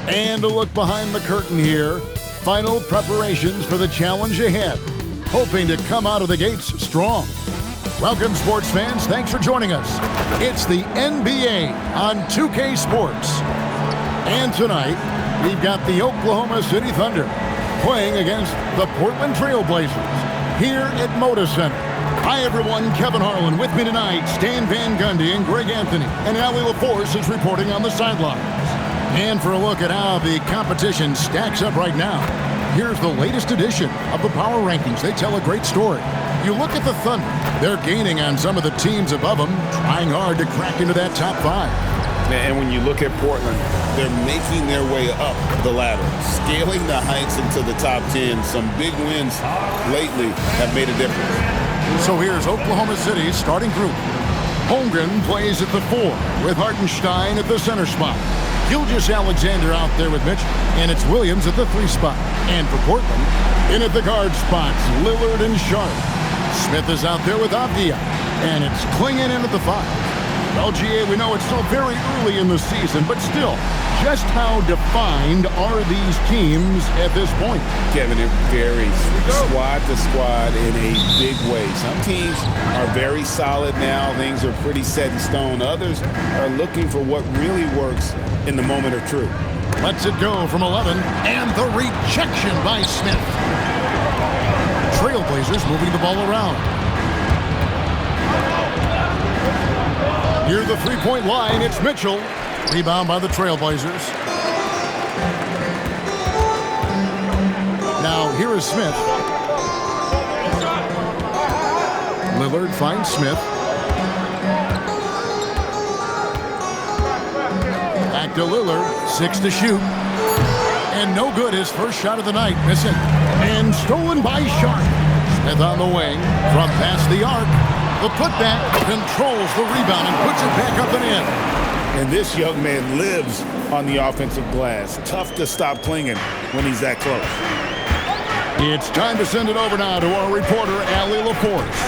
And a look behind the curtain here. Final preparations for the challenge ahead. Hoping to come out of the gates strong. Welcome, sports fans. Thanks for joining us. It's the NBA on 2K Sports. And tonight, we've got the Oklahoma City Thunder playing against the Portland Trailblazers here at Moda Center. Hi, everyone. Kevin Harlan with me tonight. Stan Van Gundy and Greg Anthony. And Allie LaForce is reporting on the sidelines. And for a look at how the competition stacks up right now, here's the latest edition of the Power Rankings. They tell a great story. You look at the Thunder. They're gaining on some of the teams above them, trying hard to crack into that top 5. And when you look at Portland, they're making their way up the ladder, scaling the heights into the top 10. Some big wins lately have made a difference. So here's Oklahoma City's starting group. Holmgren plays at the 4 with Hartenstein at the center spot. Gilgeous-Alexander out there with Mitchell, and it's Williams at the 3 spot. And for Portland, in at the guard spots, Lillard and Sharp. Smith is out there with Avdia, and it's Klingon in at the 5. Well, GA, we know it's still very early in the season, but still, just how defined are these teams at this point? Kevin, it varies squad to squad in a big way. Some teams are very solid now. Things are pretty set in stone. Others are looking for what really works in the moment of truth. Lets it go from 11, and the rejection by Smith. Trailblazers moving the ball around. Near the three-point line, it's Mitchell. Rebound by the Trailblazers. Now, here is Smith. Lillard finds Smith. Back to Lillard, 6 to shoot. And no good, his first shot of the night, missing. And stolen by Sharp. Smith on the wing, from past the arc. The putback controls the rebound and puts it back up and in. And this young man lives on the offensive glass. Tough to stop Klingon when he's that close. It's time to send it over now to our reporter, Allie LaForce.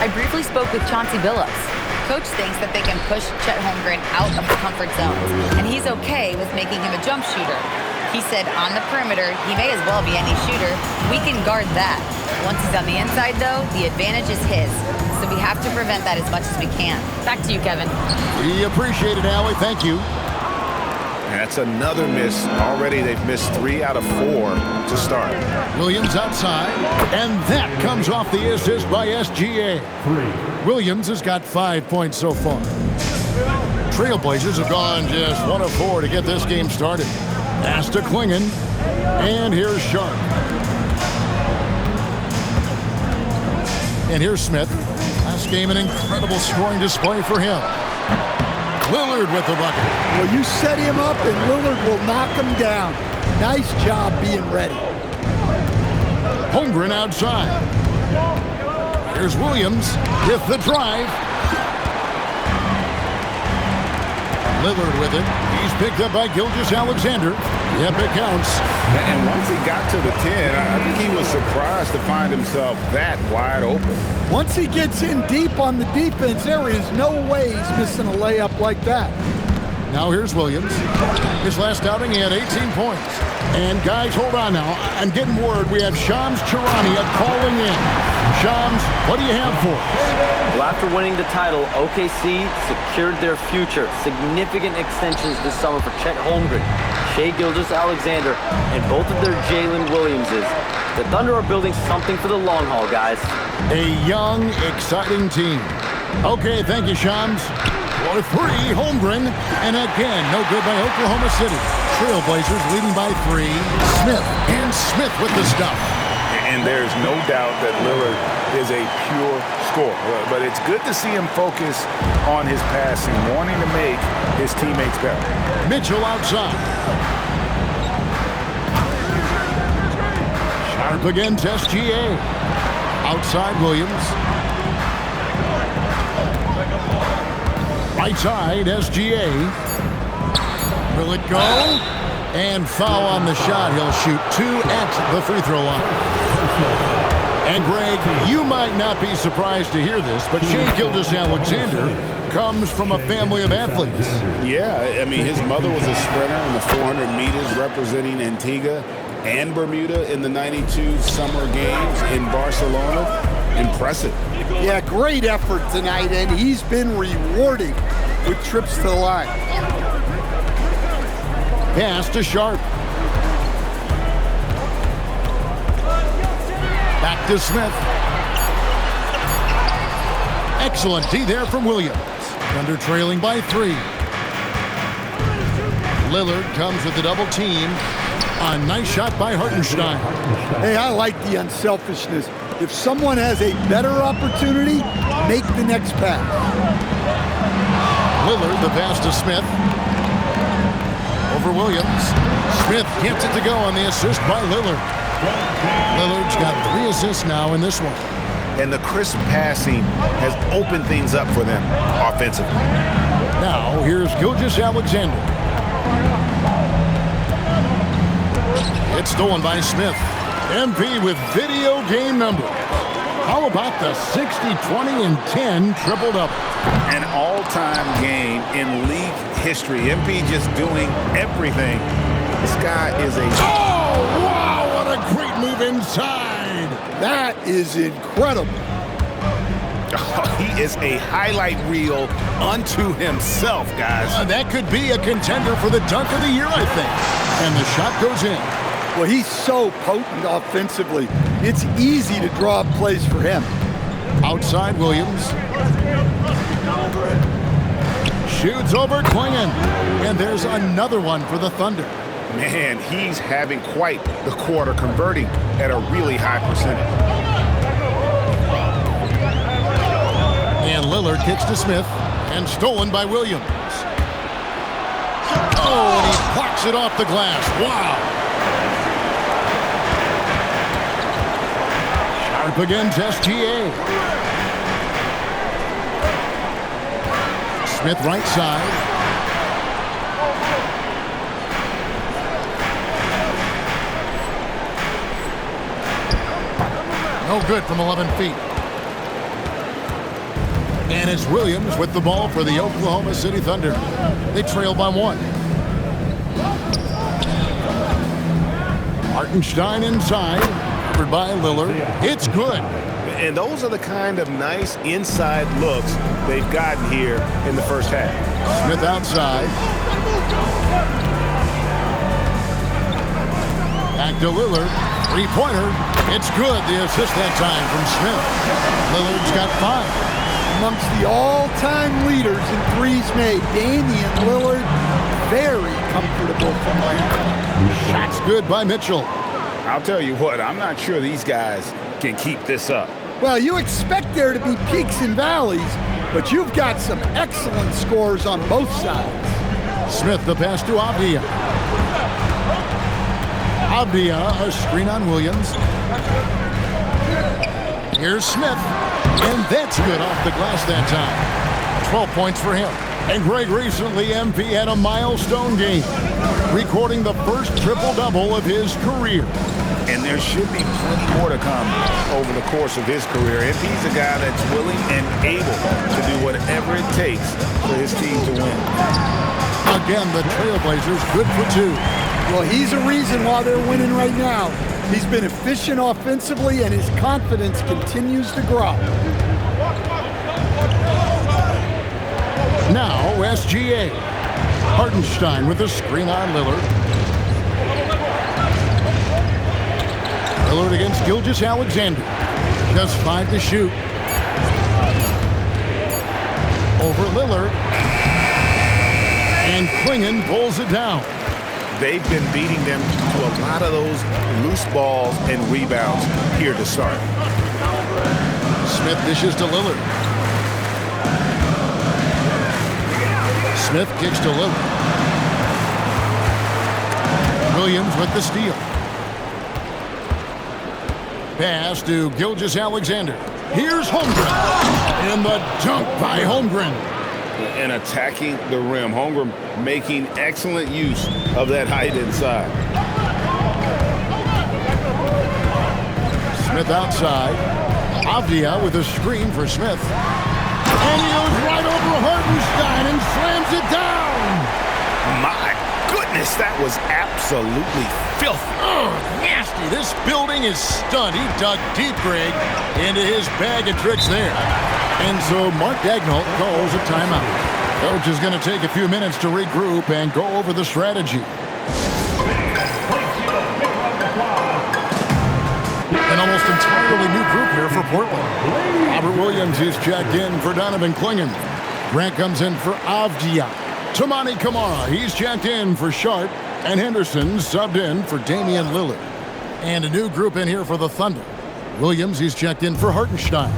I briefly spoke with Chauncey Billups. Coach thinks that they can push Chet Holmgren out of the comfort zone, and he's okay with making him a jump shooter. He said on the perimeter, he may as well be any shooter. We can guard that. Once he's on the inside, though, the advantage is his. So we have to prevent that as much as we can. Back to you, Kevin. We appreciate it, Allie. Thank you. That's another miss. Already they've missed 3 out of 4 to start. Williams outside, and that comes off the assist by SGA. Williams has got 5 points so far. Trailblazers have gone just 1 of 4 to get this game started. Pass to Klingon, and here's Sharp. And here's Smith. Last game, an incredible scoring display for him. Lillard with the bucket. Well, you set him up, and Lillard will knock him down. Nice job being ready. Holmgren outside. Here's Williams with the drive. Lillard with it. He's picked up by Gilgeous-Alexander. Yep, it counts. And once he got to the 10, I think he was surprised to find himself that wide open. Once he gets in deep on the defense, there is no way he's missing a layup like that. Now here's Williams. His last outing, he had 18 points. And guys, hold on now. I'm getting word we have Shams Charania calling in. Shams, what do you have for us? Well, after winning the title, OKC secured their future. Significant extensions this summer for Chet Holmgren, Shai Gilgeous-Alexander, and both of their Jalen Williamses. The Thunder are building something for the long haul, guys. A young, exciting team. Okay, thank you, Shams. For 3, Holmgren. And again, no good by Oklahoma City. Trailblazers leading by 3. Smith with the stuff. And there's no doubt that Lillard is a pure scorer. But it's good to see him focus on his passing, wanting to make his teammates better. Mitchell outside. Sharp against SGA. Outside Williams. Right side, SGA. Will it go? And foul on the shot. He'll shoot 2 at the free throw line. And Greg, you might not be surprised to hear this, but Shai Gilgeous-Alexander comes from a family of athletes. Yeah, I mean, his mother was a sprinter in the 400 meters representing Antigua and Bermuda in the 92 Summer Games in Barcelona. Impressive. Yeah, great effort tonight, and he's been rewarded with trips to the line. Pass to Sharp. Back to Smith. Excellent D there from Williams. Thunder trailing by 3. Lillard comes with the double team. A nice shot by Hartenstein. Hey, I like the unselfishness. If someone has a better opportunity, make the next pass. Lillard, the pass to Smith. Over Williams. Smith gets it to go on the assist by Lillard. Lillard's got 3 assists now in this one. And the crisp passing has opened things up for them offensively. Now, here's Gilgeous-Alexander. It's stolen by Smith. MP with video game number. How about the 60, 20, and 10 triple-double? An all-time game in league history. MP just doing everything. This guy is a... Oh, wow, what a great move inside. That is incredible. Oh, he is a highlight reel unto himself, guys. That could be a contender for the dunk of the year, I think. And the shot goes in. Well, he's so potent offensively. It's easy to draw up plays for him. Outside Williams. Shoots over Klingon. And there's another one for the Thunder. Man, he's having quite the quarter, converting at a really high percentage. And Lillard kicks to Smith. And stolen by Williams. Oh, and he blocks it off the glass. Wow. Sharp against SGA. Smith right side. No good from 11 feet. And it's Williams with the ball for the Oklahoma City Thunder. They trail by 1. Hartenstein inside. Covered by Lillard. It's good. And those are the kind of nice inside looks they've gotten here in the first half. Smith outside. Back to Lillard. 3-pointer. It's good. The assist that time from Smith. Lillard's got 5. Amongst the all-time leaders in threes made, Damian Lillard, very comfortable from land. Shot's good by Mitchell. I'll tell you what, I'm not sure these guys can keep this up. Well, you expect there to be peaks and valleys, but you've got some excellent scores on both sides. Smith, the pass to Avdia. Avdia, a screen on Williams. Here's Smith, and that's good off the glass that time. 12 points for him. And Greg, recently MP had a milestone game, recording the first triple-double of his career. And there should be plenty more to come over the course of his career. If he's a guy that's willing and able to do whatever it takes for his team to win. Again, the Trailblazers good for 2. Well, he's a reason why they're winning right now. He's been efficient offensively, and his confidence continues to grow. Now, SGA. Hartenstein with a screen on Lillard. Lillard against Gilgeous-Alexander. Just 5 to shoot. Over Lillard. And Klingon pulls it down. They've been beating them to a lot of those loose balls and rebounds here to start. Smith dishes to Lillard. Smith kicks to Lillard. Williams with the steal. Pass to Gilgeous-Alexander. Here's Holmgren. And the dunk by Holmgren. And attacking the rim. Holmgren making excellent use of that height inside. Smith outside. Avdia with a screen for Smith. And he goes right over Hartenstein and slams it down. My goodness, that was absolutely filthy. Oh, nasty. This building is stunned. He dug deep, Greg, into his bag of tricks there. And so Mark Daigneault calls a timeout. Coach is going to take a few minutes to regroup and go over the strategy. An almost entirely new group here for Portland. Robert Williams is checked in for Donovan Clingan. Grant comes in for Avdia. Toumani Camara, he's checked in for Sharp. And Henderson subbed in for Damian Lillard. And a new group in here for the Thunder. Williams, he's checked in for Hartenstein.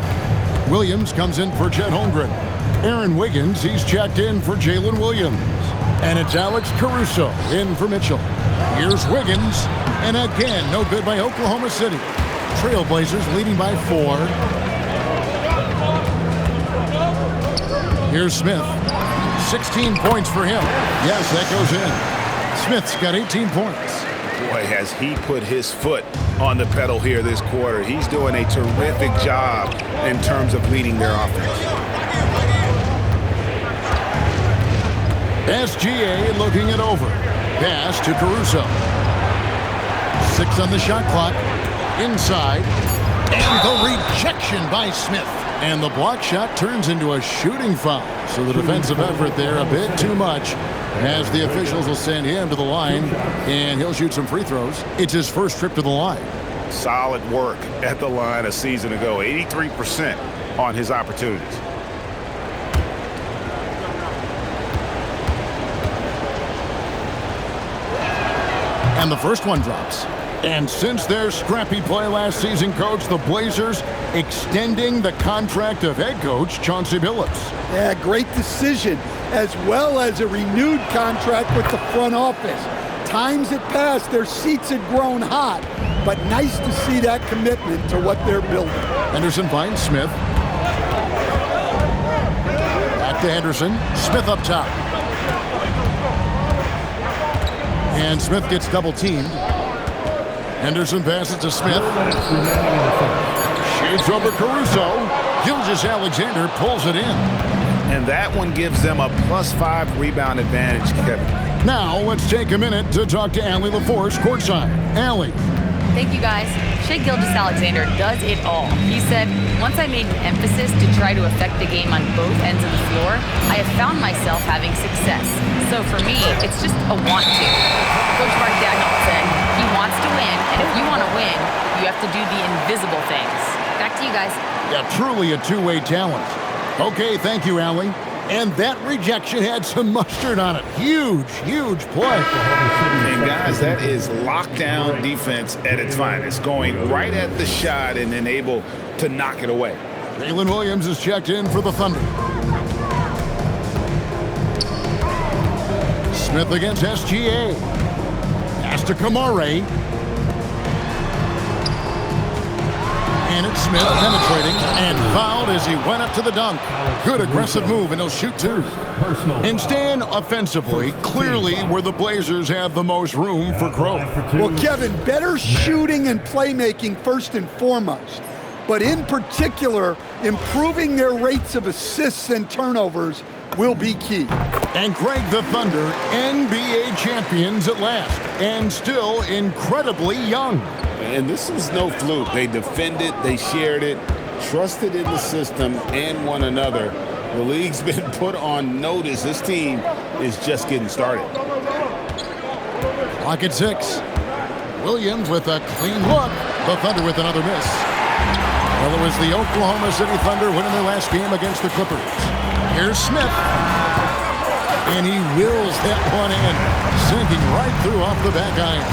Williams comes in for Chet Holmgren. Aaron Wiggins, he's checked in for Jalen Williams. And it's Alex Caruso in for Mitchell. Here's Wiggins. And again, no good by Oklahoma City. Trailblazers leading by 4. Here's Smith. 16 points for him. Yes, that goes in. Smith's got 18 points. Boy, has he put his foot on the pedal here this quarter. He's doing a terrific job in terms of leading their offense. SGA looking it over. Pass to Caruso. 6 on the shot clock. Inside. And the rejection by Smith. And the block shot turns into a shooting foul. So the defensive effort there a bit too much, as the officials will send him to the line, and he'll shoot some free throws. It's his first trip to the line. Solid work at the line a season ago. 83% on his opportunities. And the first one drops. And since their scrappy play last season, Coach, the Blazers extending the contract of head coach Chauncey Billups. Yeah, great decision, as well as a renewed contract with the front office. Times had passed, their seats had grown hot, but nice to see that commitment to what they're building. Henderson finds Smith. Back to Henderson. Smith up top. And Smith gets double-teamed. Henderson passes to Smith. Shoots over Caruso. Gilgeous-Alexander pulls it in. And that one gives them a +5 rebound advantage, Kevin. Now, let's take a minute to talk to Allie LaForce courtside. Allie. Thank you, guys. Shai Gilgeous-Alexander does it all. He said, once I made an emphasis to try to affect the game on both ends of the floor, I have found myself having success. So for me, it's just a want to. Coach Mark Daigneault said, he wants to win, and if you want to win, you have to do the invisible things. Back to you guys. Yeah, truly a two-way talent. Okay, thank you, Allie. And that rejection had some mustard on it. Huge, huge play. And guys, that is lockdown defense at its finest. Going right at the shot and then able to knock it away. Jalen Williams is checked in for the Thunder. Smith against SGA. Pass to Kamare. And it's Smith penetrating and fouled as he went up to the dunk. Good aggressive move, and he'll shoot 2. And Stan, offensively, clearly where the Blazers have the most room for growth. Well, Kevin, better shooting and playmaking first and foremost. But in particular, improving their rates of assists and turnovers will be key. And Greg, the Thunder, NBA champions at last, and still incredibly young. And this was no fluke. They defended, they shared it, trusted in the system and one another. The league's been put on notice. This team is just getting started. Clock at 6. Williams with a clean look. The Thunder with another miss. Well, it was the Oklahoma City Thunder winning their last game against the Clippers. Here's Smith. And he wills that one in, sinking right through off the back iron.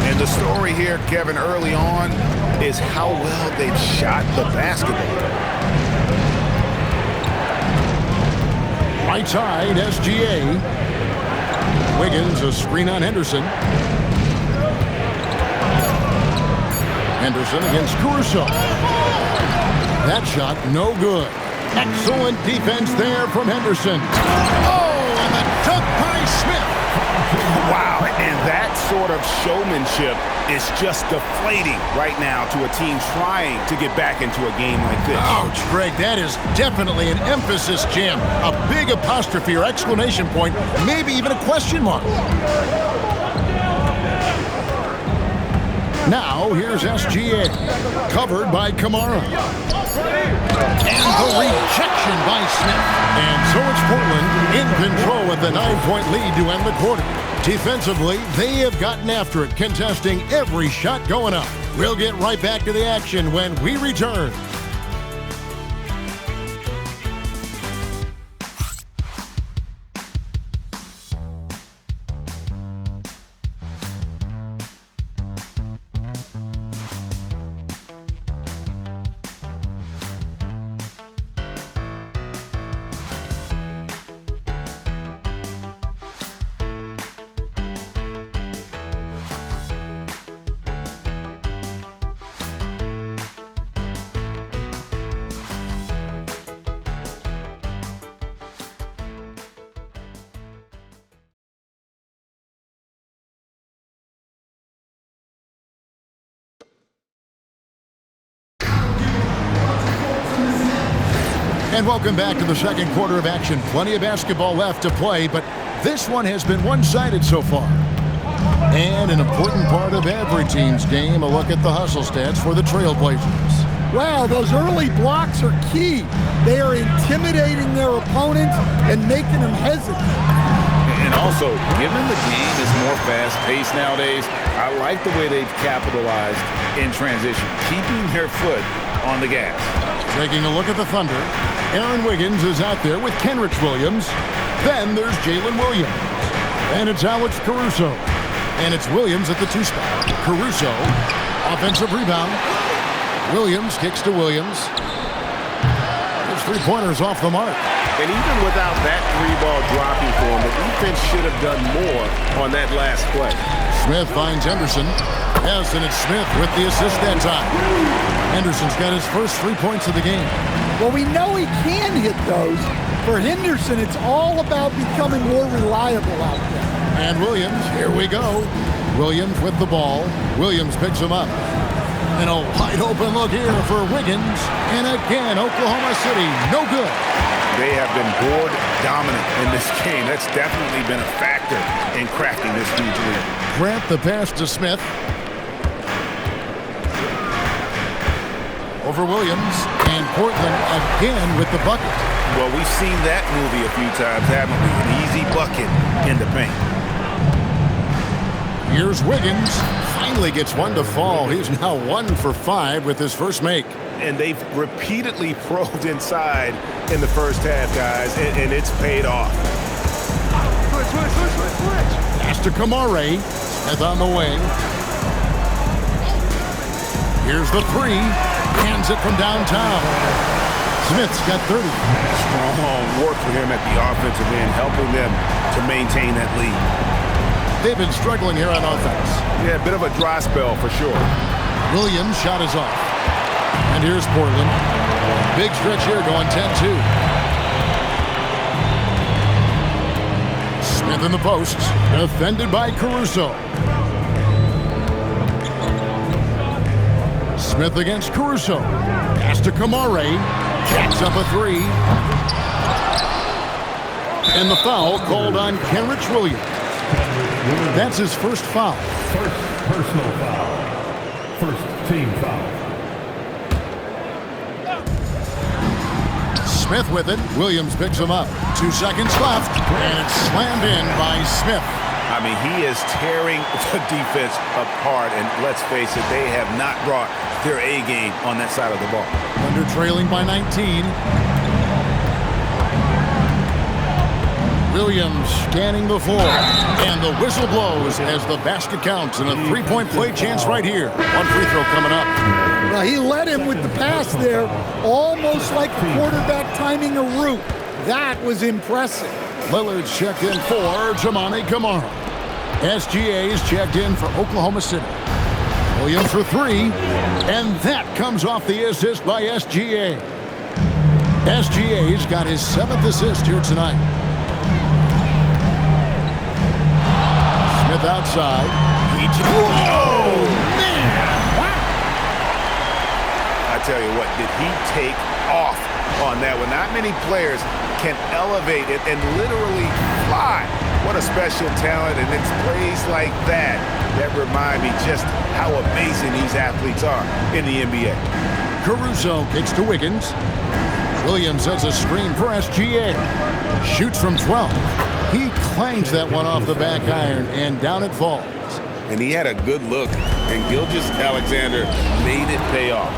And the story here, Kevin, early on is how well they've shot the basketball. Right side, SGA. Wiggins, a screen on Henderson. Henderson against Caruso. That shot, no good. Excellent defense there from Henderson. Oh, and the dunk by Smith. Wow, and that sort of showmanship is just deflating right now to a team trying to get back into a game like this. Ouch, Greg, that is definitely an emphasis jam. A big apostrophe or exclamation point, maybe even a question mark. Now, here's SGA, covered by Kamara. And the rejection by Smith. And so it's Portland in control with the 9-point lead to end the quarter. Defensively, they have gotten after it, contesting every shot going up. We'll get right back to the action when we return. And welcome back to the second quarter of action. Plenty of basketball left to play, but this one has been one-sided so far. And an important part of every team's game, a look at the hustle stats for the Trailblazers. Wow, those early blocks are key. They are intimidating their opponents and making them hesitate. And also, given the game is more fast-paced nowadays, I like the way they've capitalized in transition, keeping their foot on the gas. Taking a look at the Thunder, Aaron Wiggins is out there with Kenrich Williams. Then there's Jalen Williams. And it's Alex Caruso. And it's Williams at the 2 spot. Caruso, offensive rebound. Williams kicks to Williams. His three-pointers off the mark. And even without that 3-ball dropping for him, the defense should have done more on that last play. Smith finds Henderson. Yes, and it's Smith with the assist that time. Henderson's got his first 3 points of the game. Well, we know he can hit those. For Henderson, it's all about becoming more reliable out there. And Williams, here we go. Williams with the ball. Williams picks him up. And a wide open look here for Wiggins. And again, Oklahoma City, no good. They have been board dominant in this game. That's definitely been a factor in cracking this huge lead. Grant the pass to Smith. Over Williams, and Portland again with the bucket. Well, we've seen that movie a few times, haven't we? An easy bucket in the paint. Here's Wiggins. Finally gets one to fall. He's now 1 for 5 with his first make. And they've repeatedly probed inside in the first half, guys, and it's paid off. Switch. Pass to Kamara. Smith on the wing. Here's the 3. Hands it from downtown. Smith's got 30. Strong work for him at the offensive end, helping them to maintain that lead. They've been struggling here on offense. Yeah, a bit of a dry spell for sure. Williams' shot is off. And here's Portland. Big stretch here going 10-2. Smith in the post. Defended by Caruso. Smith against Caruso. Pass to Kamara. Jacks up a 3. And the foul called on Kenrich Williams. That's his first foul. First personal foul. First team foul. Smith with it. Williams picks him up. 2 seconds left. And it's slammed in by Smith. I mean, he is tearing the defense apart. And let's face it, they have not brought their A game on that side of the ball. Under trailing by 19. Williams scanning the floor. And the whistle blows as the basket counts. And a 3-point play chance right here. One free throw coming up. Well, he led him with the pass there, almost like the quarterback timing a route. That was impressive. Lillard's checked in for Jamani Kamara. SGA's checked in for Oklahoma City. Williams for 3. And that comes off the assist by SGA. SGA's got his 7th assist here tonight. Smith outside. Whoa, man! I tell you what, did he take off on that one? Not many players can elevate it and literally fly. What a special talent, and it's plays like that that remind me just how amazing these athletes are in the NBA. Caruso kicks to Wiggins. Williams has a screen for SGA. Shoots from 12. He clangs that one off the back iron, and down it falls. And he had a good look, and Gilgeous-Alexander made it pay off.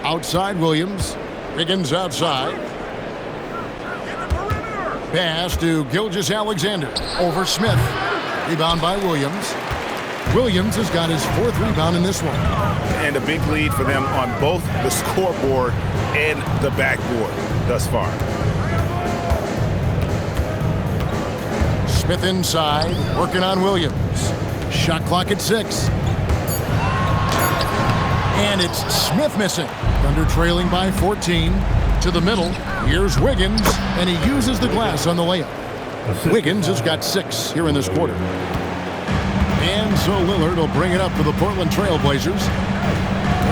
Outside Williams. Wiggins outside. Pass to Gilgeous-Alexander. Over Smith. Rebound by Williams. Williams has got his 4th rebound in this one. And a big lead for them on both the scoreboard and the backboard thus far. Smith inside, working on Williams. Shot clock at 6. And it's Smith missing. Thunder trailing by 14. To the middle. Here's Wiggins, and he uses the glass on the layup. Wiggins has got 6 here in this quarter. And so Lillard will bring it up for the Portland Trailblazers.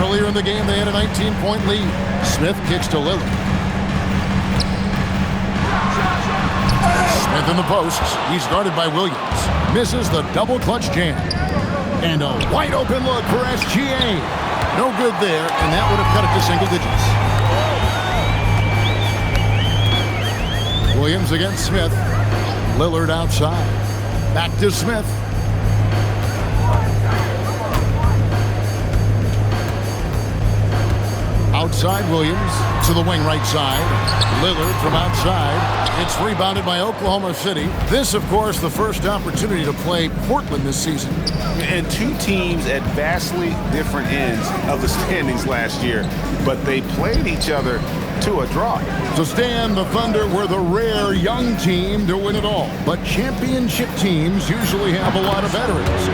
Earlier in the game, they had a 19-point lead. Smith kicks to Lillard. Smith in the post. He's guarded by Williams. Misses the double clutch jam. And a wide open look for SGA. No good there, and that would have cut it to single digits. Williams against Smith. Lillard outside. Back to Smith. Outside Williams to the wing right side. Lillard from outside. It's rebounded by Oklahoma City. This, of course, the first opportunity to play Portland this season. And two teams at vastly different ends of the standings last year, but they played each other to a draw. So Stan, the Thunder were the rare young team to win it all. But championship teams usually have a lot of veterans.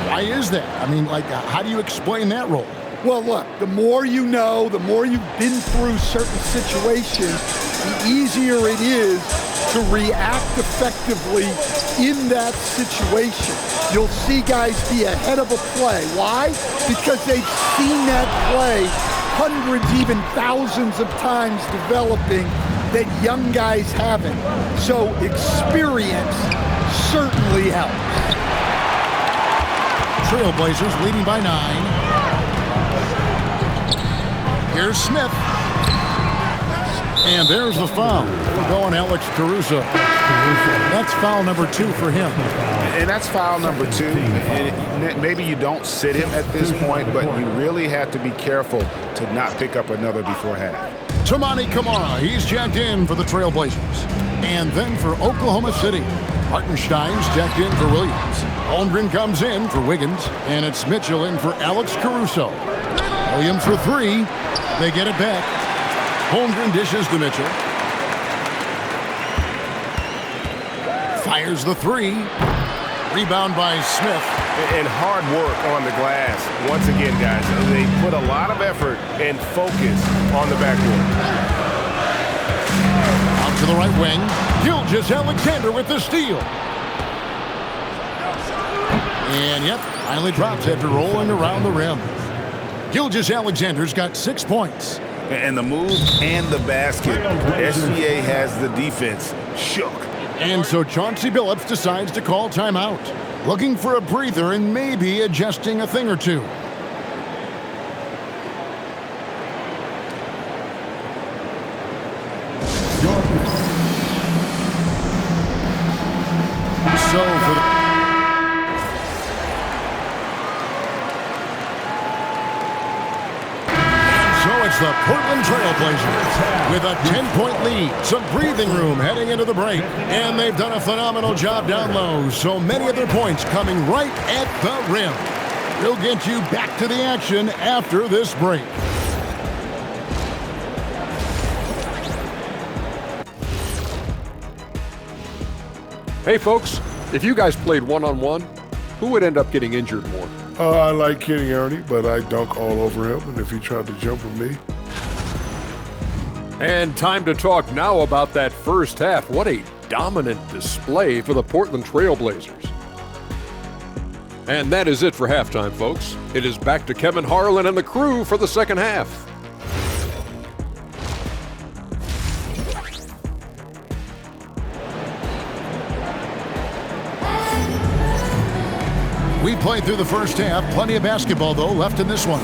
Why is that? I mean, how do you explain that role? Well, look, the more you know, the more you've been through certain situations, the easier it is to react effectively in that situation. You'll see guys be ahead of a play. Why? Because they've seen that play hundreds, even thousands of times developing that young guys haven't. So experience certainly helps. Trailblazers leading by 9. Here's Smith. And there's the foul. Going Alex Caruso. That's foul number 2 for him. And that's foul number 2. And maybe you don't sit him at this point, but you really have to be careful to not pick up another before half. Toumani Camara, he's checked in for the Trailblazers. And then for Oklahoma City, Hartenstein's checked in for Williams. Holmgren comes in for Wiggins. And it's Mitchell in for Alex Caruso. Williams for 3. They get it back. Holmgren dishes to Mitchell. Fires the 3. Rebound by Smith. And hard work on the glass. Once again, guys, they put a lot of effort and focus on the backboard. Out to the right wing. Gilgeous-Alexander with the steal. And yep, finally drops after rolling around the rim. Gilgeous-Alexander's got 6 points. And the move and the basket. SGA has the defense shook. And so Chauncey Billups decides to call timeout. Looking for a breather and maybe adjusting a thing or two. So for the it's the Portland Trailblazers with a 10-point lead, some breathing room heading into the break, and they've done a phenomenal job down low, so many of their points coming right at the rim. We'll get you back to the action after this break. Hey folks, if you guys played one-on-one, who would end up getting injured more? I like Kenny Ernie, but I dunk all over him, and if he tried to jump with me. And time to talk now about that first half. What a dominant display for the Portland Trailblazers. And that is it for halftime, folks. It is back to Kevin Harlan and the crew for the second half. We played through the first half. Plenty of basketball, though, left in this one.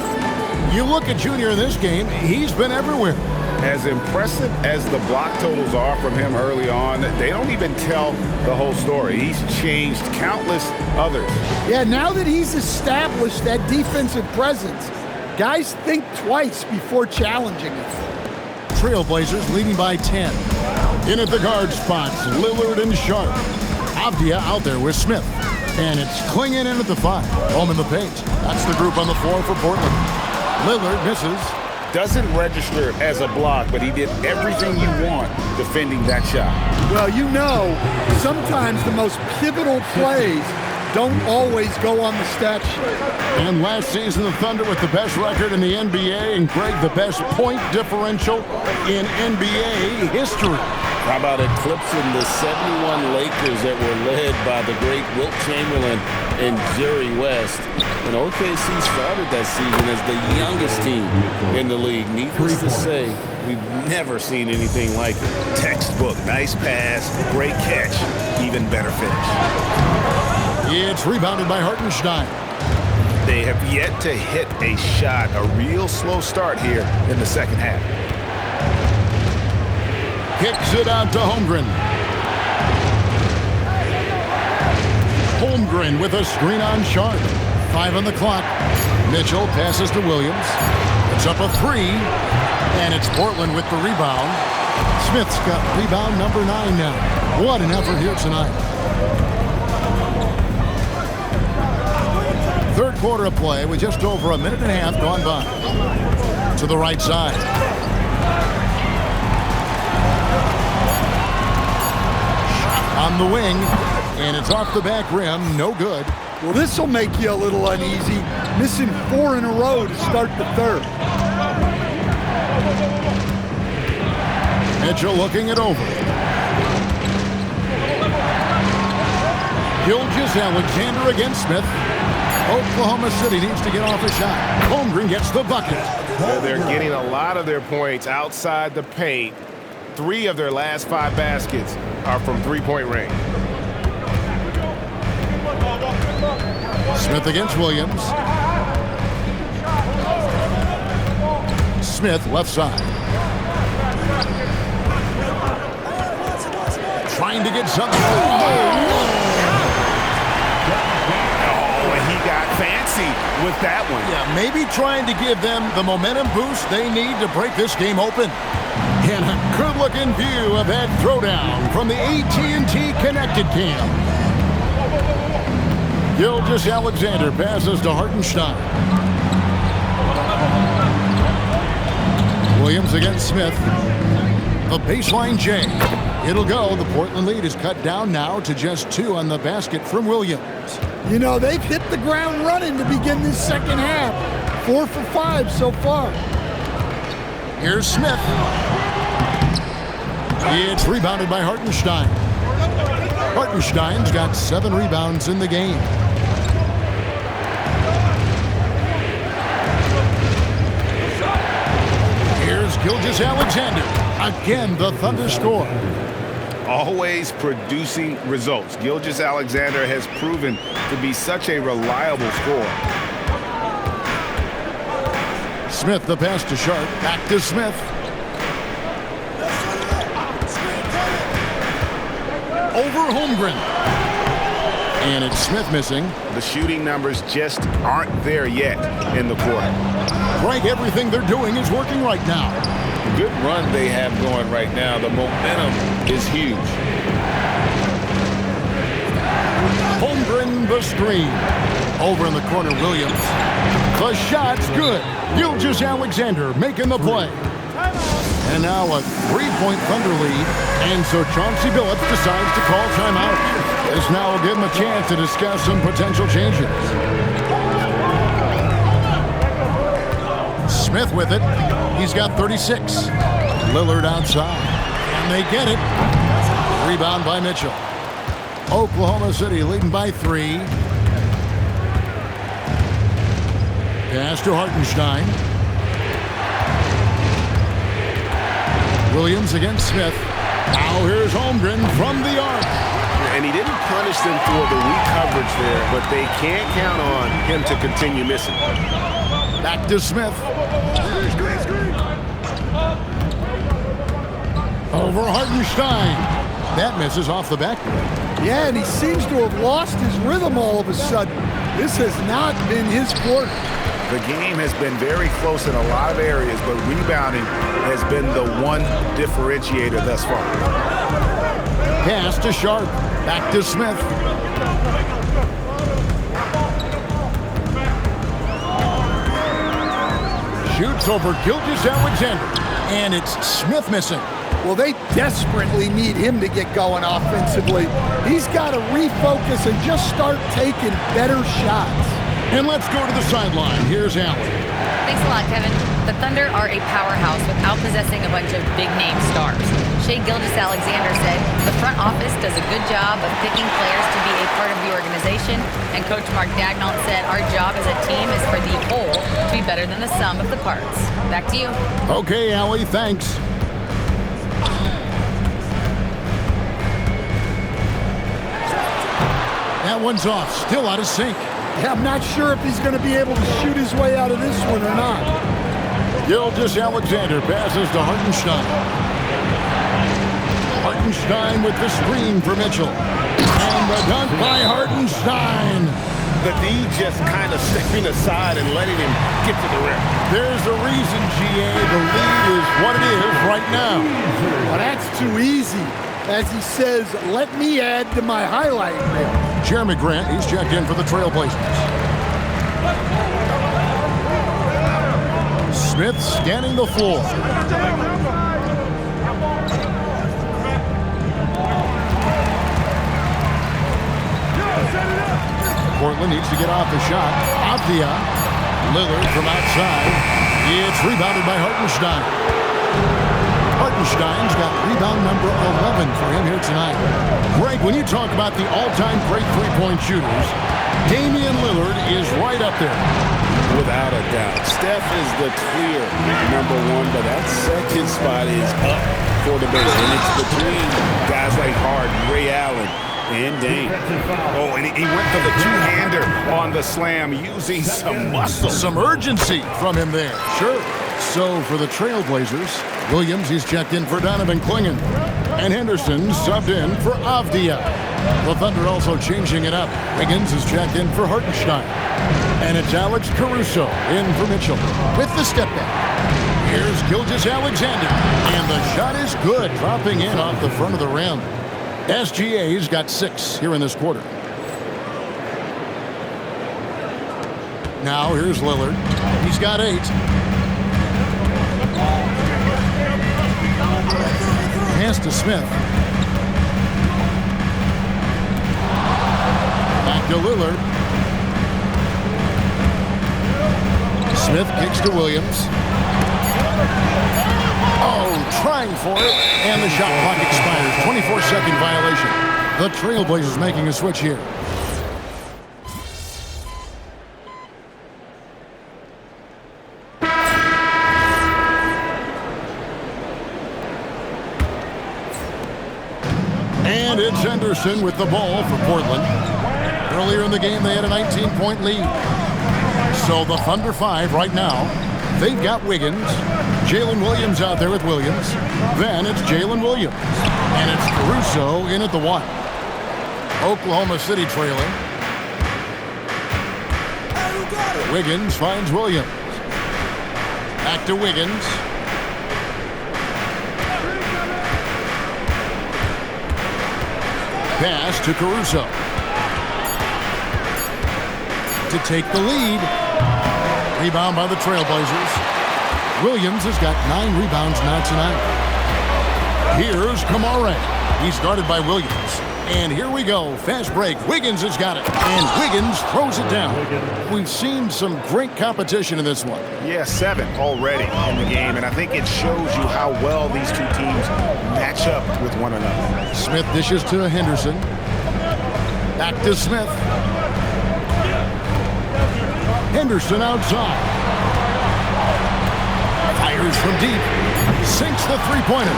You look at Junior in this game, he's been everywhere. As impressive as the block totals are from him early on, they don't even tell the whole story. He's changed countless others. Yeah, now that he's established that defensive presence, guys think twice before challenging it. Trailblazers leading by 10. In at the guard spots, Lillard and Sharp. Avdia out there with Smith. And it's Klingon in at the 5. Home in the paint. That's the group on the floor for Portland. Lillard misses. Doesn't register as a block, but he did everything you want defending that shot. Well, you know, sometimes the most pivotal plays don't always go on the stat sheet. And last season, the Thunder with the best record in the NBA, and Greg, the best point differential in NBA history. How about eclipsing the 71 Lakers that were led by the great Wilt Chamberlain and Jerry West? And OKC started that season as the youngest team in the league. Needless to say, we've never seen anything like it. Textbook, nice pass, great catch, even better finish. It's rebounded by Hartenstein. They have yet to hit a shot, a real slow start here in the second half. Kicks it out to Holmgren. Holmgren with a screen on Sharp. 5 on the clock. Mitchell passes to Williams. It's up a 3. And it's Portland with the rebound. Smith's got rebound number 9 now. What an effort here tonight. Third quarter of play with just over a minute and a half gone by. To the right side. On the wing, and it's off the back rim, no good. Well, this will make you a little uneasy, missing 4 in a row to start the third. Mitchell looking it over. Gilgeous-Alexander against Smith. Oklahoma City needs to get off a shot. Holmgren gets the bucket. They're getting a lot of their points outside the paint. 3 of their last 5 baskets are from three-point range. Smith against Williams. Smith left side. Trying to get something. And he got fancy with that one. Yeah, maybe trying to give them the momentum boost they need to break this game open. And a good-looking view of that throwdown from the AT&T Connected Cam. Gilgeous-Alexander passes to Hartenstein. Williams against Smith. The baseline J. It'll go. The Portland lead is cut down now to just 2 on the basket from Williams. You know, they've hit the ground running to begin this second half. 4 for 5 so far. Here's Smith. It's rebounded by Hartenstein. Hartenstein's got 7 rebounds in the game. Here's Gilgeous-Alexander. Again, the Thunder score. Always producing results. Gilgeous-Alexander has proven to be such a reliable scorer. Smith, the pass to Sharp. Back to Smith. Over Holmgren. And it's Smith missing. The shooting numbers just aren't there yet in the quarter. Frank, everything they're doing is working right now. Good run they have going right now. The momentum is huge. Holmgren the screen. Over in the corner, Williams. The shot's good. Gilgeous-Alexander making the play. And now a 3-point Thunder lead. And so Chauncey Billups decides to call timeout. This now will give him a chance to discuss some potential changes. Smith with it. He's got 36. Lillard outside. And they get it. Rebound by Mitchell. Oklahoma City leading by 3. Pass to Hartenstein. Williams against Smith. Now here's Holmgren from the arc. And he didn't punish them for the weak coverage there, but they can't count on him to continue missing. Back to Smith. Over Hartenstein. That misses off the backboard. Yeah, and he seems to have lost his rhythm all of a sudden. This has not been his quarter. The game has been very close in a lot of areas, but rebounding has been the one differentiator thus far. Pass to Sharp. Back to Smith. Shoots over Gilgeous-Alexander. And it's Smith missing. Well, they desperately need him to get going offensively. He's got to refocus and just start taking better shots. And let's go to the sideline. Here's Allen. Thanks a lot, Kevin. The Thunder are a powerhouse without possessing a bunch of big-name stars. Shai Gilgeous-Alexander said the front office does a good job of picking players to be a part of the organization, and Coach Mark Daigneault said our job as a team is for the whole to be better than the sum of the parts. Back to you. Okay, Allie, thanks. That one's off, still out of sync. Yeah, I'm not sure if he's going to be able to shoot his way out of this one or not. Gilgeous-Alexander passes to Hartenstein. Hartenstein with the screen for Mitchell. And the dunk by Hartenstein. The D just kind of stepping aside and letting him get to the rim. There's a reason, GA. The lead is what it is right now. Well, that's too easy. As he says, let me add to my highlight reel. Jeremy Grant, he's checked in for the Trailblazers. Smith scanning the floor. Portland needs to get off the shot. Avdia. Lillard from outside. It's rebounded by Hartenstein. Hartenstein's got rebound number 11 for him here tonight. Greg, when you talk about the all-time great three-point shooters, Damian Lillard is right up there. Without a doubt. Steph is the clear number 1, but that second spot is up for debate. And it's between guys like Harden, Ray Allen, and Dame. Oh, and he went for the two-hander on the slam, using some muscle. Some urgency from him there. Sure. So for the Trailblazers, Williams, he's checked in for Donovan Clingan. And Henderson subbed in for Avdia. The Thunder also changing it up. Wiggins is checked in for Hartenstein. And it's Alex Caruso in for Mitchell with the step back. Here's Gilgeous-Alexander. And the shot is good, dropping in off the front of the rim. SGA's got 6 here in this quarter. Now here's Lillard. He's got 8. Pass to Smith. Back to Lillard. Smith kicks to Williams. Oh, trying for it. And the shot clock expires. 24-second violation. The Trailblazers making a switch here. And it's Henderson with the ball for Portland. Earlier in the game, they had a 19-point lead. So the Thunder 5 right now. They've got Wiggins. Jalen Williams out there with Williams. Then it's Jalen Williams. And it's Caruso in at the 1. Oklahoma City trailing. Wiggins finds Williams. Back to Wiggins. Pass to Caruso. To take the lead. Rebound by the Trailblazers. Williams has got 9 rebounds now tonight. Here's Kamara. He's guarded by Williams. And here we go. Fast break. Wiggins has got it. And Wiggins throws it down. We've seen some great competition in this one. Yeah, 7 already in the game, and I think it shows you how well these two teams match up with one another. Smith dishes to Henderson. Back to Smith. Henderson outside. Fires from deep. Sinks the three-pointer.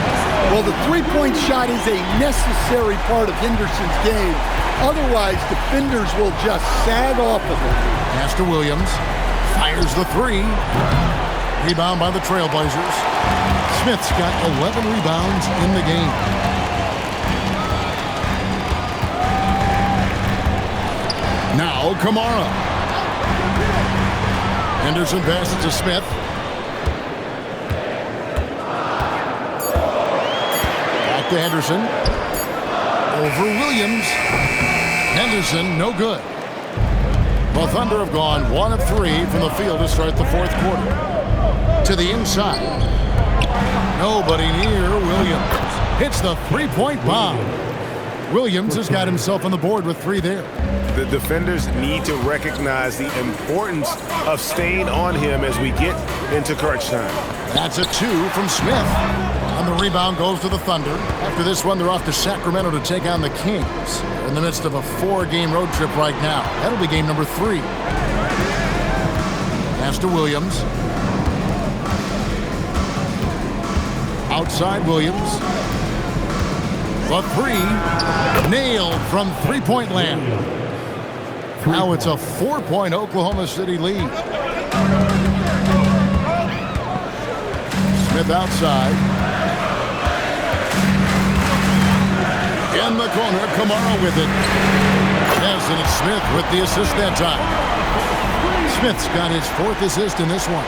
Well, the three-point shot is a necessary part of Henderson's game. Otherwise, defenders will just sag off of it. Pass to Williams. Fires the three. Rebound by the Trailblazers. Smith's got 11 rebounds in the game. Now Kamara. Henderson passes to Smith. Back to Henderson. Over Williams. Henderson, no good. The Thunder have gone 1 of 3 from the field to start the fourth quarter. To the inside. Nobody near Williams. Hits the three-point bomb. Williams has got himself on the board with 3 there. The defenders need to recognize the importance of staying on him as we get into crunch time. That's a 2 from Smith. And the rebound goes to the Thunder. After this one, they're off to Sacramento to take on the Kings. They're in the midst of a 4-game road trip right now. That'll be game number 3. Pass to Williams. Outside Williams. The 3. Nailed from three-point land. Now it's a 4-point Oklahoma City lead. Smith outside. In the corner, Kamara with it. Yes, and it's Smith with the assist that time. Smith's got his 4th assist in this one.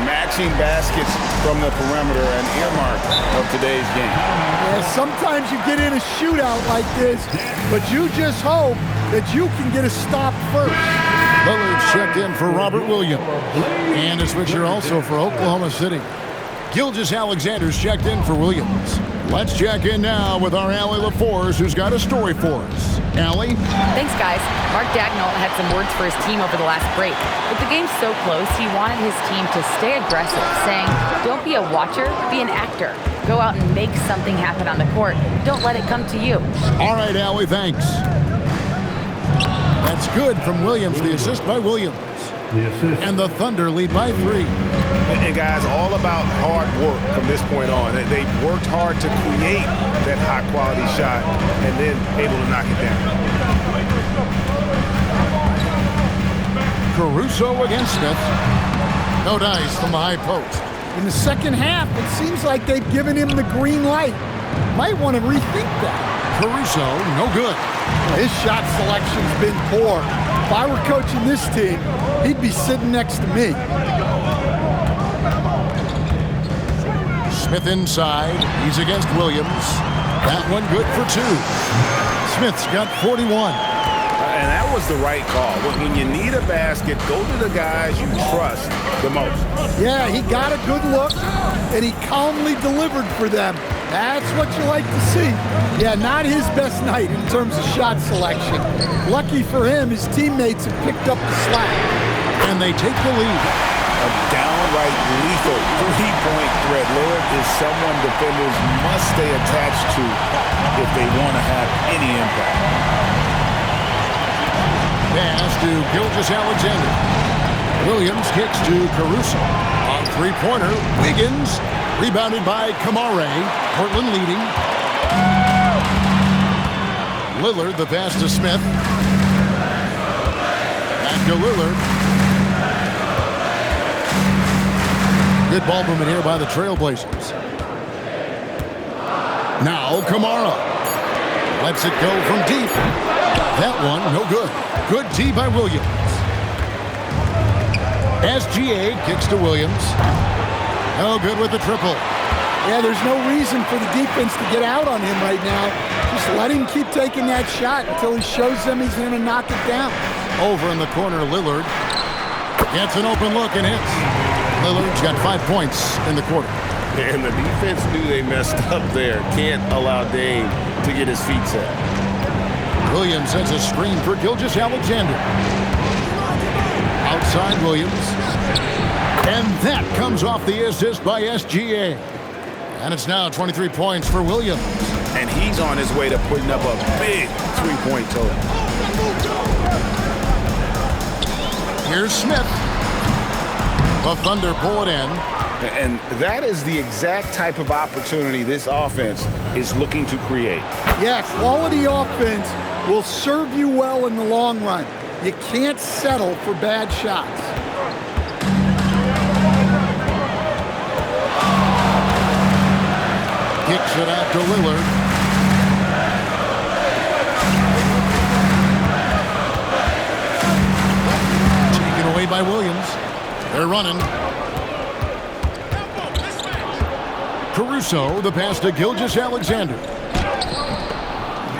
Matching baskets from the perimeter, an earmark of today's game. Yeah, sometimes you get in a shootout like this, but you just hope that you can get a stop first. Lillard's checked in for Robert Williams. And a switcher also for Oklahoma City. Gilgeous-Alexander's checked in for Williams. Let's check in now with our Allie LaForce, who's got a story for us. Allie? Thanks, guys. Mark Dagnall had some words for his team over the last break. With the game so close, he wanted his team to stay aggressive, saying, don't be a watcher, be an actor. Go out and make something happen on the court. Don't let it come to you. All right, Allie, thanks. That's good from Williams, the assist by Williams. And the Thunder lead by 3. And guys, all about hard work from this point on. They worked hard to create that high-quality shot and then able to knock it down. Caruso against Smith. No dice from the high post. In the second half, it seems like they've given him the green light. Might want to rethink that. Caruso, no good. His shot selection's been poor. If I were coaching this team, he'd be sitting next to me. Smith inside. He's against Williams. That one good for 2. Smith's got 41. And that was the right call. When you need a basket, go to the guys you trust the most. Yeah, he got a good look, and he calmly delivered for them. That's what you like to see. Yeah, not his best night in terms of shot selection. Lucky for him, his teammates have picked up the slack. And they take the lead. A downright lethal three-point threat. Lillard is someone defenders must stay attached to if they want to have any impact. Pass to Gilgeous-Alexander. Williams kicks to Caruso. On three-pointer, Wiggins. Rebounded by Kamara. Portland leading. Lillard, the pass to Smith. Back to Lillard. Good ball movement here by the Trailblazers. Now Kamara. Lets it go from deep. That one, no good. Good tee by Williams. SGA kicks to Williams. No good with the triple. Yeah, there's no reason for the defense to get out on him right now. Just let him keep taking that shot until he shows them he's going to knock it down. Over in the corner, Lillard gets an open look and hits. Lillard's got 5 points in the quarter. And the defense knew they messed up there. Can't allow Dame to get his feet set. Williams sends a screen for Gilgeous-Alexander. Outside Williams. And that comes off the assist by SGA. And it's now 23 points for Williams. And he's on his way to putting up a big three-point total. Here's Smith. The Thunder pull it in. And that is the exact type of opportunity this offense is looking to create. Yeah, quality offense will serve you well in the long run. You can't settle for bad shots. Kicks it out to Lillard. Taken away by Williams. They're running. Caruso, the pass to Gilgeous-Alexander.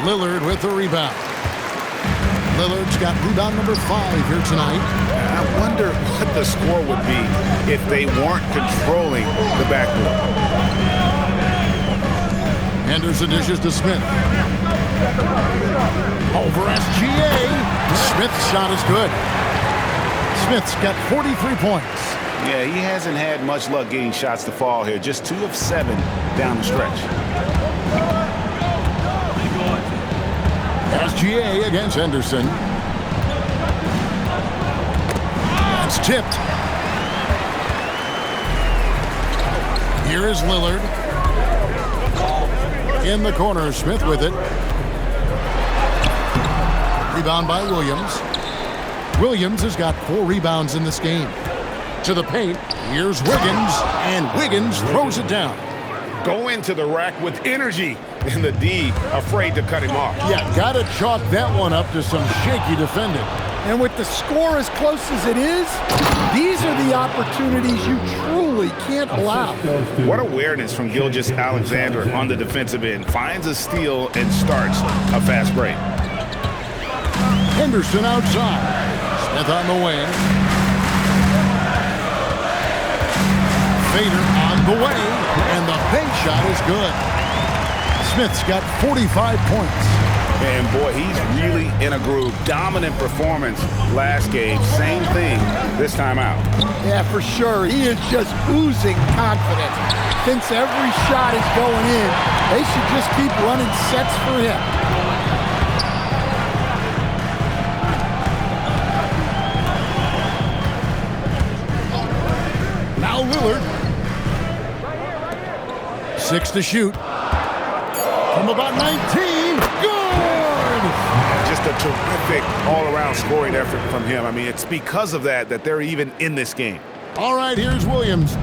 Lillard with the rebound. Lillard's got rebound number 5 here tonight. I wonder what the score would be if they weren't controlling the backcourt. Henderson dishes to Smith. Over SGA. Smith's shot is good. Smith's got 43 points. Yeah, he hasn't had much luck getting shots to fall here. Just 2 of 7 down the stretch. SGA against Henderson. That's tipped. Here is Lillard. In the corner, Smith with it. Rebound by Williams. Williams has got 4 rebounds in this game. To the paint, here's Wiggins, and Wiggins throws it down. Go into the rack with energy, and the D afraid to cut him off. Yeah, gotta chalk that one up to some shaky defending. And with the score as close as it is, these are the opportunities you truly can't allow. What awareness from Gilgeous-Alexander on the defensive end. Finds a steal and starts a fast break. Henderson outside. Smith on the wing. Fader on the way, and the bank shot is good. Smith's got 45 points. And boy, he's really in a groove. Dominant performance last game. Same thing this time out. Yeah, for sure. He is just oozing confidence. Thinks every shot is going in. They should just keep running sets for him. Now Lillard. 6 to shoot. From about 19. Good! Just a terrific all-around scoring effort from him. I mean, it's because of that they're even in this game. All right, here's Williams.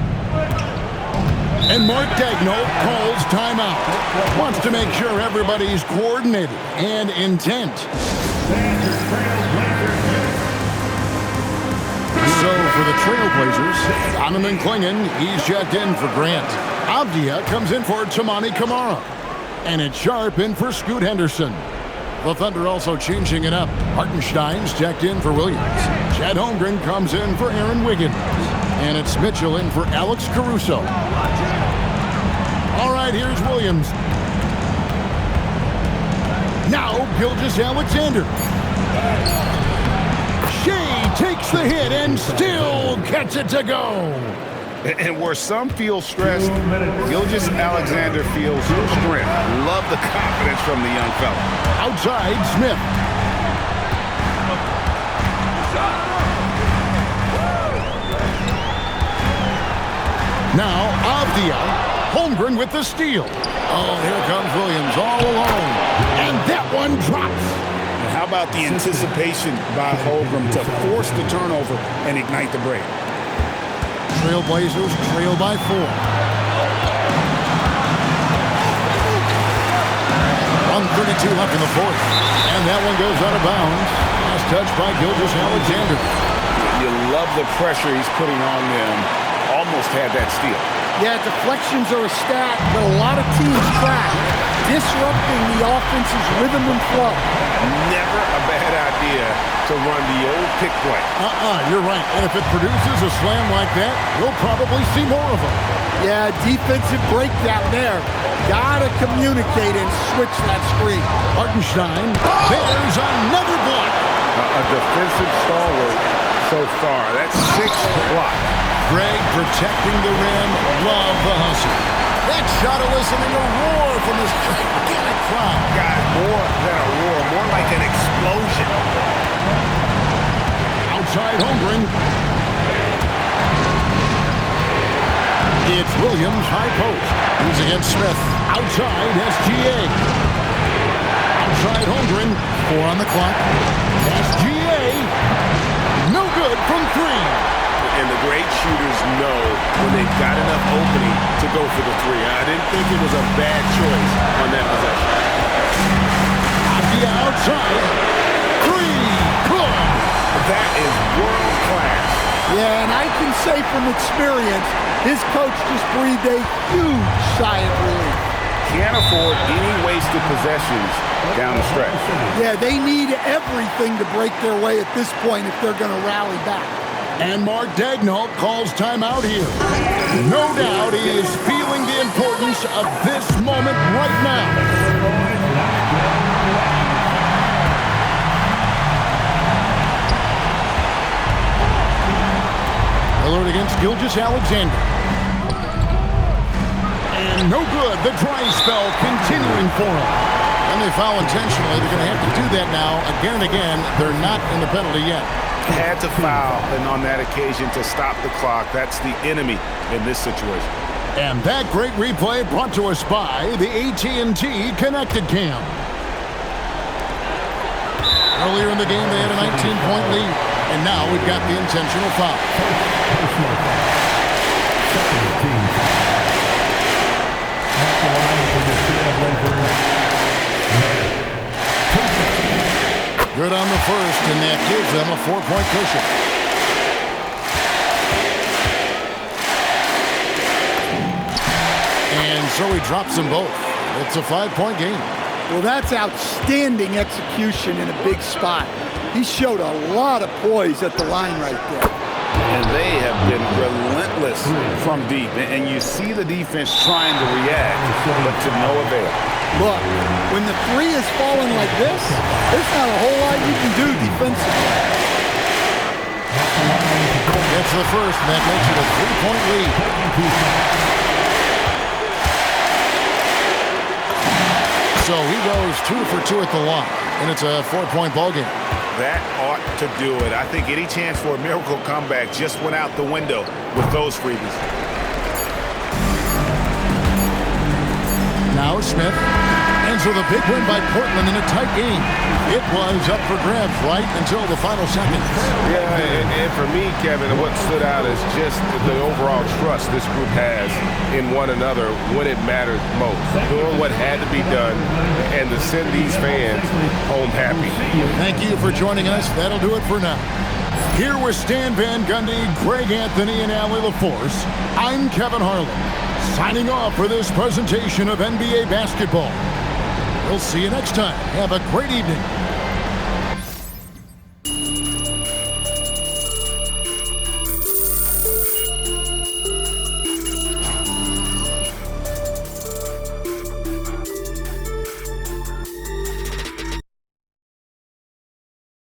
And Mark Daigneault calls timeout. Wants to make sure everybody's coordinated and intent. So for the Trailblazers, Donovan Clingan, he's checked in for Grant. Avdia comes in for Tamani Kamara. And it's Sharp in for Scoot Henderson. The Thunder also changing it up. Hartenstein's checked in for Williams. Chad Holmgren comes in for Aaron Wiggins. And it's Mitchell in for Alex Caruso. All right, here's Williams. Now Gilgeous-Alexander. Shea takes the hit and still gets it to go. And where some feel stressed, Gilgeous-Alexander feels strength. Love the confidence from the young fella. Outside, Smith. Now, Avdia. Holmgren with the steal. Oh, here comes Williams all alone. And that one drops. And how about the anticipation by Holmgren to force the turnover and ignite the break? Trailblazers trail by 4. 1:32 left in the fourth. And that one goes out of bounds. Last touch by Gilgeous-Alexander. You love the pressure he's putting on them. Almost had that steal. Yeah, deflections are a stat, but a lot of teams track. This disrupting the offense's rhythm and flow. Never a bad idea to run the old pick play. You're right. And if it produces a slam like that, we'll probably see more of them. Yeah, defensive breakdown there. Gotta communicate and switch that screen. Hartenstein, there's another block. A defensive stalwart so far. That's 6 blocks. Greg protecting the rim. Love the hustle. That shot eliciting a roar from this gigantic crowd. Guys, more than a roar, more like an explosion. Outside Holmgren. It's Williams, high post. He's against Smith. Outside, SGA. Outside Holmgren. 4 on the clock. SGA. No good from 3. And the great shooters know when they've got enough opening to go for the 3. I didn't think it was a bad choice on that possession. Akia outside. 3. Good. That is world class. Yeah, and I can say from experience, his coach just breathed a huge sigh of relief. Can't afford any wasted possessions down the stretch. Yeah, they need everything to break their way at this point if they're going to rally back. And Mark Daigneault calls timeout here. No doubt he is feeling the importance of this moment right now. Alert against Gilgeous-Alexander. And no good. The dry spell continuing for him. And they foul intentionally. They're going to have to do that now again and again. They're not in the penalty yet. Had to foul, and on that occasion to stop the clock. That's the enemy in this situation. And that great replay brought to us by the AT&T Connected Cam. Earlier in the game, they had a 19-point lead, and now we've got the intentional foul. Personal foul. Second team foul. At the line for the Trailblazers. Good on the first, and that gives them a 4-point cushion. And so he drops them both. It's a 5-point game. Well, that's outstanding execution in a big spot. He showed a lot of poise at the line right there. And they have been relentless from deep. And you see the defense trying to react, but to no avail. Look, when the 3 is falling like this, there's not a whole lot you can do defensively. Gets the first, and that makes it a 3-point lead. So he goes 2 for 2 at the line, and it's a 4-point ball game. That ought to do it. I think any chance for a miracle comeback just went out the window with those freebies. Now Smith ends with a big win by Portland in a tight game. It was up for grabs right until the final seconds. Yeah, and for me, Kevin, what stood out is just the overall trust this group has in one another when it mattered most. Doing what had to be done and to send these fans home happy. Thank you for joining us. That'll do it for now. Here with Stan Van Gundy, Greg Anthony, and Allie LaForce, I'm Kevin Harlan, signing off for this presentation of NBA basketball. We'll see you next time. Have a great evening.